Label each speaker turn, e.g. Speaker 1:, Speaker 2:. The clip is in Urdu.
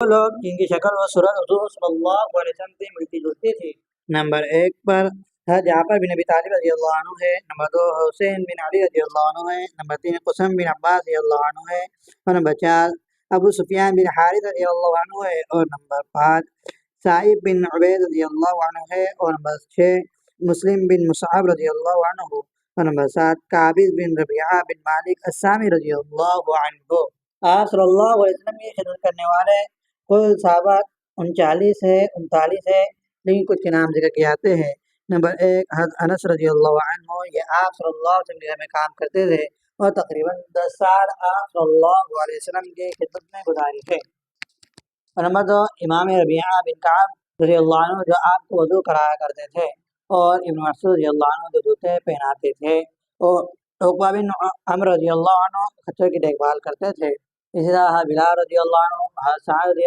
Speaker 1: لوگ جن کی شکل و صورت حضور صلی اللہ علیہ وسلم سے ملتی جلتی تھی۔ نمبر 1 پر جعفر بن ابی طالب رضی اللہ عنہ ہے۔ نمبر 2 حسین بن علی رضی اللہ عنہ ہے۔ نمبر 3 قسم بن عباس رضی اللہ عنہ ہے۔ اور نمبر 4 ابو سفیان بن حارث رضی اللہ عنہ ہے۔ اور نمبر 5 سعید بن عبید رضی اللہ عنہ ہے۔ اور نمبر 6 مسلم بن مصعب رضی اللہ عنہ۔ اور نمبر 7 قابض بن ربیعہ بن مالک السامی رضی اللہ عنہ۔ آپ صلی اللہ علیہ وسلم کی خدمت کرنے والے کل صحابہ 39 ہے، لیکن کچھ کے نام ذکر کیے جاتے ہیں۔ نمبر 1 حضرت انس رضی اللہ عنہ، یہ آپ صلی اللہ علیہ وسلم کے گھر میں کام کرتے تھے اور تقریباً 10 سال آپ صلی اللہ علیہ وسلم کی خدمت میں گزاری تھے۔ اور نمبر 2 امام ربیعہ بن کعب رضی اللہ عنہ، جو آپ کو وضو کرایا کرتے تھے، اور ابن مسعود رضی اللہ عنہ جو جوتے پہناتے تھے، اور عقبہ بن عمرو رضی اللہ عنہ خچر کی دیکھ بھال کرتے تھے۔ اسی طرح بلال رضی اللہ عنہ، سعد رضی